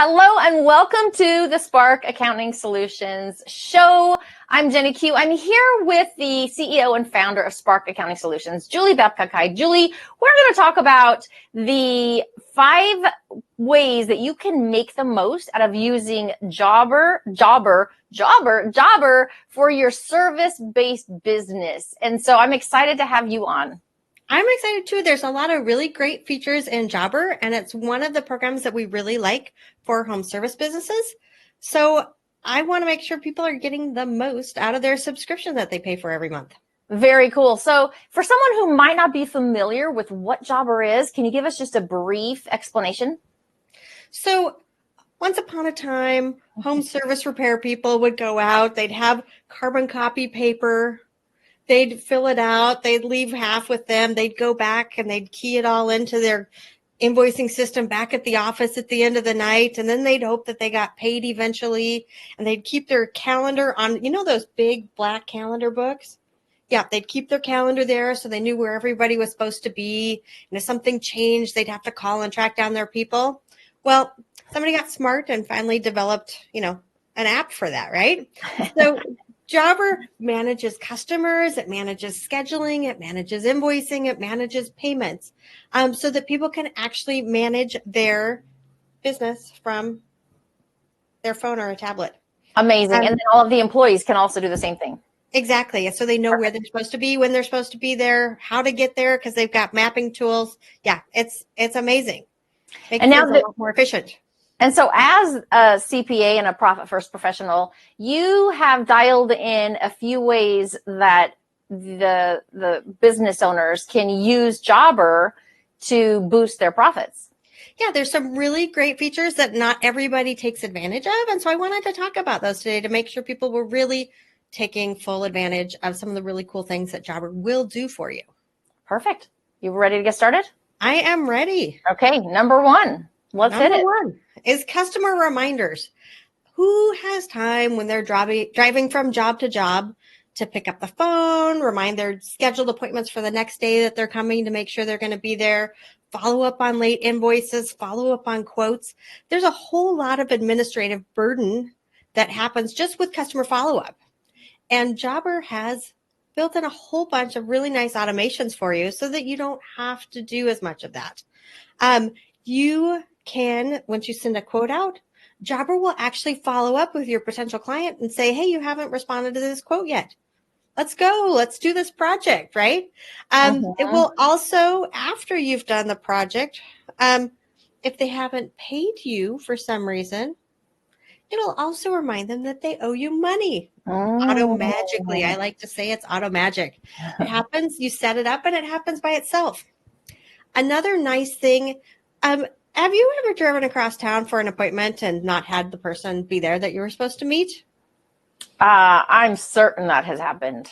Hello and welcome to the Spark Accounting Solutions show. I'm Jenny Q. I'm here with the CEO and founder of Spark Accounting Solutions, Julie Babcock. Julie, we're going to talk about the 5 ways that you can make the most out of using Jobber for your service-based business. And so I'm excited to have you on. I'm excited too. There's a lot of really great features in Jobber, and it's one of the programs that we really like for home service businesses. So I want to make sure people are getting the most out of their subscription that they pay for every month. Very cool. So for someone who might not be familiar with what Jobber is, can you give us just a brief explanation? So once upon a time, home service repair people would go out, they'd have carbon copy paper. They'd fill it out. They'd leave half with them. They'd go back and they'd key it all into their invoicing system back at the office at the end of the night. And then they'd hope that they got paid eventually. And they'd keep their calendar on, those big black calendar books? Yeah, they'd keep their calendar there so they knew where everybody was supposed to be. And if something changed, they'd have to call and track down their people. Well, somebody got smart and finally developed, an app for that, right? So Jobber manages customers, it manages scheduling, it manages invoicing, it manages payments, so that people can actually manage their business from their phone or a tablet. Amazing. And then all of the employees can also do the same thing. Exactly. So they know where they're supposed to be, when they're supposed to be there, how to get there, because they've got mapping tools. Yeah, it's amazing. Makes and now it a lot more efficient. And so as a CPA and a profit first professional, you have dialed in a few ways that the business owners can use Jobber to boost their profits. Yeah, there's some really great features that not everybody takes advantage of. And so I wanted to talk about those today to make sure people were really taking full advantage of some of the really cool things that Jobber will do for you. Perfect. You ready to get started? I am ready. Okay, number 1. Let's hit it. Number 1 is customer reminders. Who has time when they're driving from job to job to pick up the phone, remind their scheduled appointments for the next day that they're coming to make sure they're going to be there, follow up on late invoices, follow up on quotes? There's a whole lot of administrative burden that happens just with customer follow-up. And Jobber has built in a whole bunch of really nice automations for you so that you don't have to do as much of that. You can, once you send a quote out, Jobber will actually follow up with your potential client and say, hey, you haven't responded to this quote yet. Let's go. Let's do this project, right? It will also, after you've done the project, if they haven't paid you for some reason, it'll also remind them that they owe you money. Auto-magically. I like to say it's auto-magic. It happens, you set it up, and it happens by itself. Another nice thing, have you ever driven across town for an appointment and not had the person be there that you were supposed to meet? I'm certain that has happened.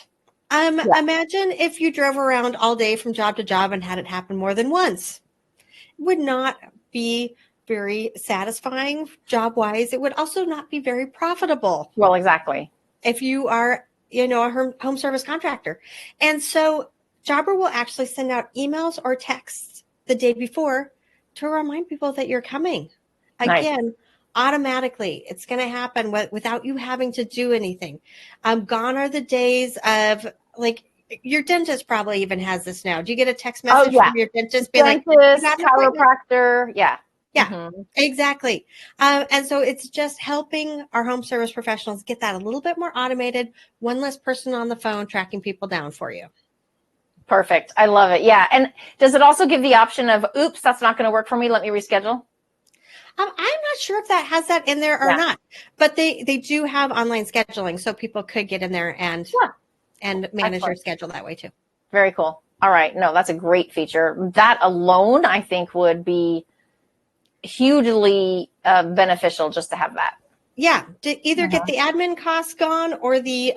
Imagine if you drove around all day from job to job and had it happen more than once. It would not be very satisfying job-wise. It would also not be very profitable. Well, exactly. If you are, a home service contractor. And so Jobber will actually send out emails or texts the day before to remind people that you're coming. Again, nice. Automatically, it's going to happen without you having to do anything. Gone are the days of, like, your dentist probably even has this now. Do you get a text message from your dentist being like, chiropractor? Yeah. Yeah, exactly. And so it's just helping our home service professionals get that a little bit more automated, one less person on the phone tracking people down for you. Perfect. I love it. Yeah. And does it also give the option of, oops, that's not going to work for me, let me reschedule? I'm not sure if that has that in there or not, but they do have online scheduling, so people could get in there and manage their schedule that way too. Very cool. All right. No, that's a great feature. That alone, I think, would be hugely beneficial just to have that. Yeah, to either get the admin costs gone or the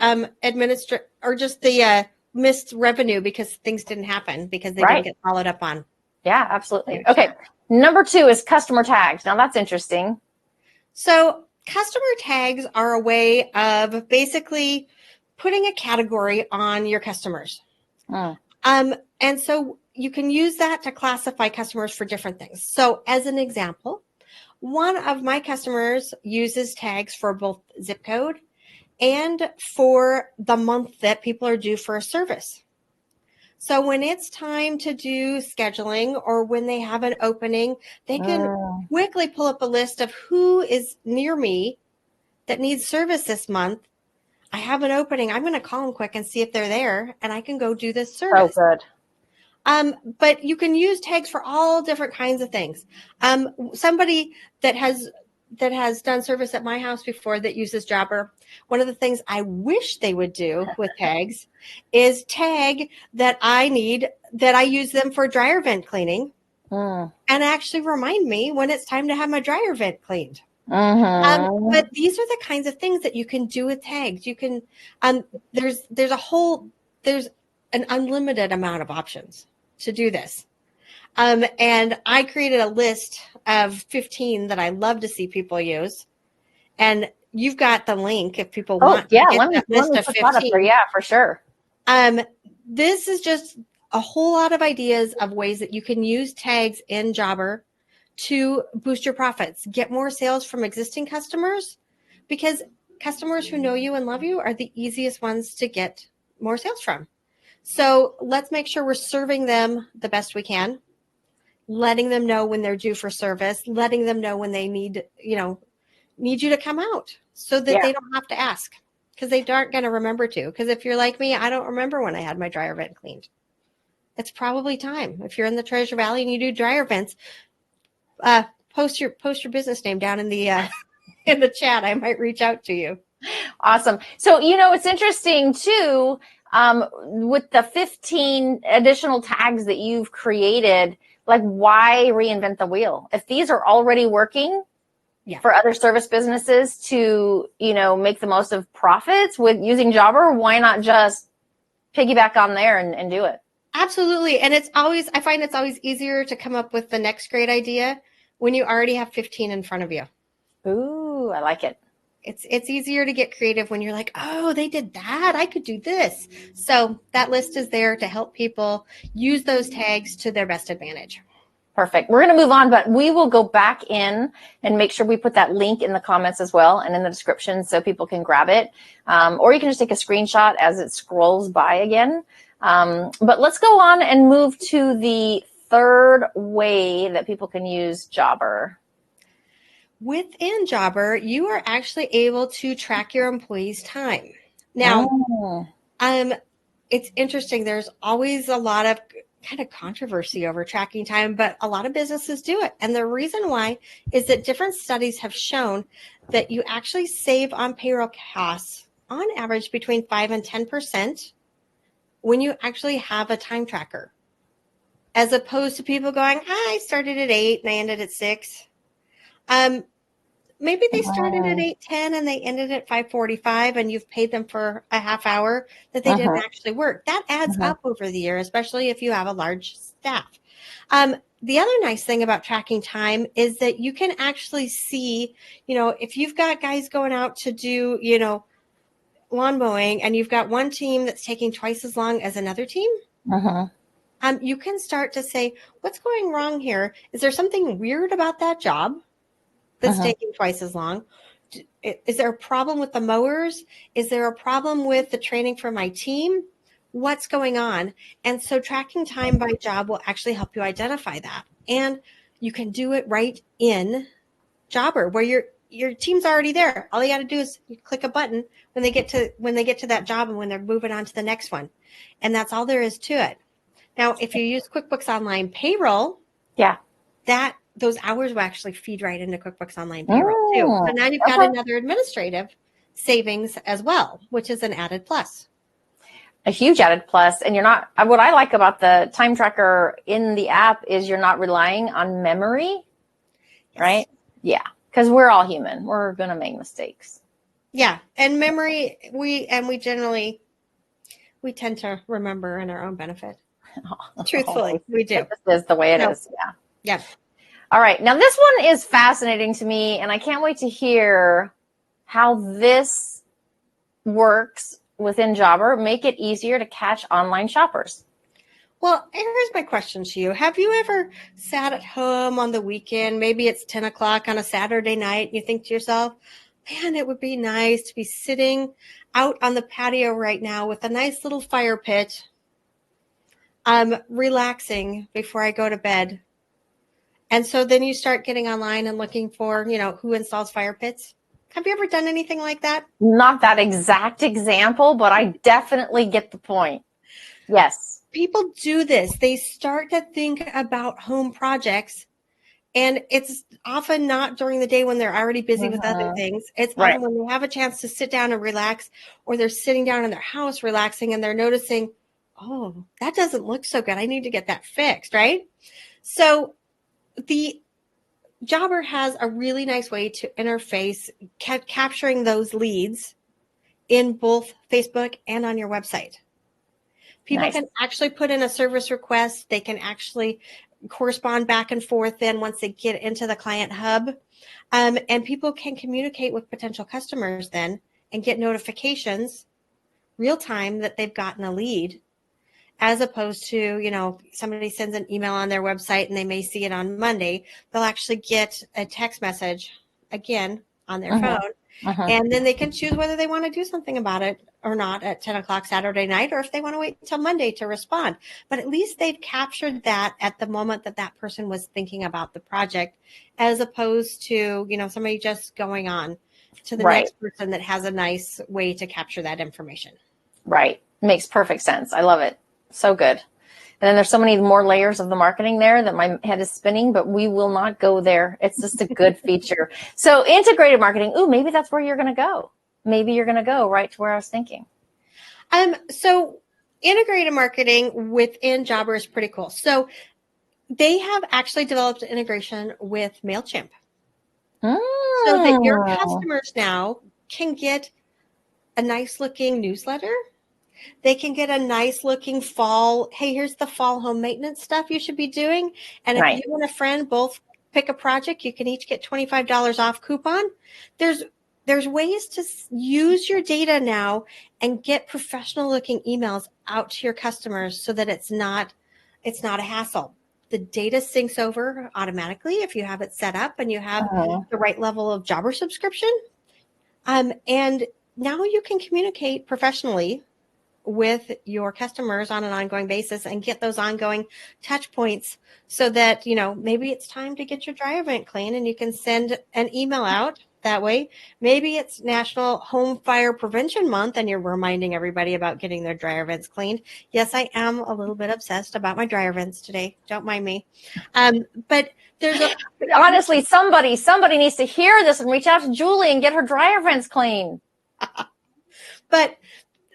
or just the missed revenue because things didn't happen because they didn't get followed up on. Yeah, absolutely. Okay. Number 2 is customer tags. Now that's interesting. So customer tags are a way of basically putting a category on your customers. And so you can use that to classify customers for different things. So as an example, One of my customers uses tags for both zip code and for the month that people are due for a service. So when it's time to do scheduling or when they have an opening, they can quickly pull up a list of who is near me that needs service this month. I have an opening. I'm going to call them quick and see if they're there, and I can go do this service. So good. But you can use tags for all different kinds of things. Somebody that has done service at my house before that uses Jobber, one of the things I wish they would do with tags is tag that I use them for dryer vent cleaning and actually remind me when it's time to have my dryer vent cleaned. But these are the kinds of things that you can do with tags. You can, there's an unlimited amount of options to do this. And I created a list of 15 that I love to see people use. And you've got the link if people want to get that list of 15. Yeah, for sure. This is just a whole lot of ideas of ways that you can use tags in Jobber to boost your profits, get more sales from existing customers, because customers who know you and love you are the easiest ones to get more sales from. So let's make sure we're serving them the best we can, letting them know when they're due for service, letting them know when they need you to come out so that they don't have to ask, because they aren't going to remember to. Because if you're like me, I don't remember when I had my dryer vent cleaned. It's probably time. If you're in the Treasure Valley and you do dryer vents, post your business name down in the in the chat. I might reach out to you. Awesome. So, it's interesting too, with the 15 additional tags that you've created, like, why reinvent the wheel? If these are already working for other service businesses to, make the most of profits with using Jobber, why not just piggyback on there and do it? Absolutely. And I find it's always easier to come up with the next great idea when you already have 15 in front of you. Ooh, I like it. It's easier to get creative when you're like, oh, they did that, I could do this. So that list is there to help people use those tags to their best advantage. Perfect. We're going to move on, but we will go back in and make sure we put that link in the comments as well and in the description so people can grab it. Or you can just take a screenshot as it scrolls by again. But let's go on and move to the third way that people can use Jobber. Within Jobber, you are actually able to track your employees' time. Now, it's interesting. There's always a lot of kind of controversy over tracking time, but a lot of businesses do it. And the reason why is that different studies have shown that you actually save on payroll costs on average between 5 and 10% when you actually have a time tracker, as opposed to people going, I started at 8 and I ended at 6. Maybe they started at 8:10 and they ended at 5:45, and you've paid them for a half hour that they didn't actually work. That adds up over the year, especially if you have a large staff. The other nice thing about tracking time is that you can actually see, if you've got guys going out to do, lawn mowing, and you've got one team that's taking twice as long as another team. You can start to say, what's going wrong here? Is there something weird about that job that's taking twice as long? Is there a problem with the mowers? Is there a problem with the training for my team? What's going on? And so tracking time by job will actually help you identify that. And you can do it right in Jobber, where your team's already there. All you got to do is you click a button when they get to that job and when they're moving on to the next one. And that's all there is to it. Now, if you use QuickBooks Online Payroll, those hours will actually feed right into QuickBooks Online Payroll too. So now you've got another administrative savings as well, which is an added plus. A huge added plus. And what I like about the time tracker in the app is you're not relying on memory, right? Yeah. Because we're all human. We're going to make mistakes. Yeah. And memory, we tend to remember in our own benefit. Truthfully, we do. This is the way it is. Yeah. All right. Now, this one is fascinating to me, and I can't wait to hear how this works within Jobber. Make it easier to catch online shoppers. Well, here's my question to you. Have you ever sat at home on the weekend? Maybe it's 10 o'clock on a Saturday night. And you think to yourself, man, it would be nice to be sitting out on the patio right now with a nice little fire pit, relaxing before I go to bed. And so then you start getting online and looking for, who installs fire pits. Have you ever done anything like that? Not that exact example, but I definitely get the point. Yes. People do this. They start to think about home projects, and it's often not during the day when they're already busy with other things. It's Right. often when they have a chance to sit down and relax, or they're sitting down in their house relaxing and they're noticing, oh, that doesn't look so good. I need to get that fixed, right? So the Jobber has a really nice way to interface capturing those leads in both Facebook and on your website. People Nice. can actually put in a service request. They can actually correspond back and forth then once they get into the client hub. And people can communicate with potential customers then and get notifications real time that they've gotten a lead, as opposed to, somebody sends an email on their website and they may see it on Monday. They'll actually get a text message again on their phone. And then they can choose whether they want to do something about it or not at 10 o'clock Saturday night, or if they want to wait until Monday to respond. But at least they've captured that at the moment that that person was thinking about the project, as opposed to, somebody just going on to the next person that has a nice way to capture that information. Right. Makes perfect sense. I love it. So good. And then there's so many more layers of the marketing there that my head is spinning, but we will not go there. It's just a good feature. So integrated marketing. Ooh, maybe that's where you're going to go. Maybe you're going to go right to where I was thinking. So integrated marketing within Jobber is pretty cool. So they have actually developed an integration with MailChimp. So that your customers now can get a nice looking newsletter. They can get a nice looking fall. Hey, here's the fall home maintenance stuff you should be doing. And if you and a friend both pick a project, you can each get $25 off coupon. There's ways to use your data now and get professional looking emails out to your customers so that it's not a hassle. The data syncs over automatically if you have it set up and you have the right level of Jobber subscription. And now you can communicate professionally with your customers on an ongoing basis and get those ongoing touch points so that, maybe it's time to get your dryer vent clean and you can send an email out that way. Maybe it's National Home Fire Prevention Month and you're reminding everybody about getting their dryer vents cleaned. Yes, I am a little bit obsessed about my dryer vents today. Don't mind me. But there's honestly, somebody needs to hear this and reach out to Julie and get her dryer vents clean. But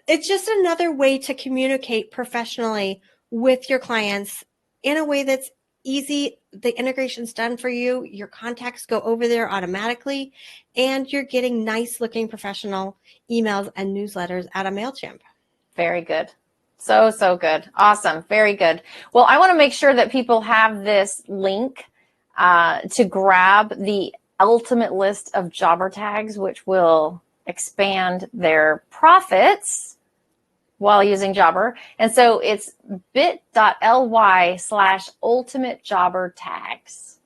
it's just another way to communicate professionally with your clients in a way that's easy. The integration's done for you. Your contacts go over there automatically, and you're getting nice looking professional emails and newsletters out of MailChimp. Very good. So good. Awesome. Very good. Well, I want to make sure that people have this link to grab the ultimate list of jobber tags, which will expand their profits while using Jobber. And so it's bit.ly/ultimate jobber tags.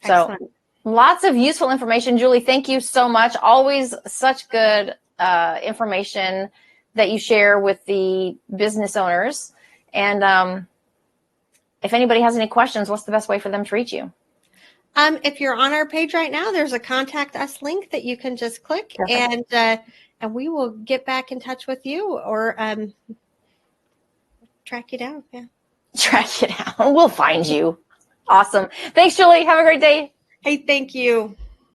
Excellent. So lots of useful information. Julie, thank you so much. Always such good information that you share with the business owners. And if anybody has any questions, what's the best way for them to reach you? If you're on our page right now, there's a contact us link that you can just click. Perfect. And we will get back in touch with you or track you down. Yeah. Track you down. We'll find you. Awesome. Thanks, Julie. Have a great day. Hey, thank you.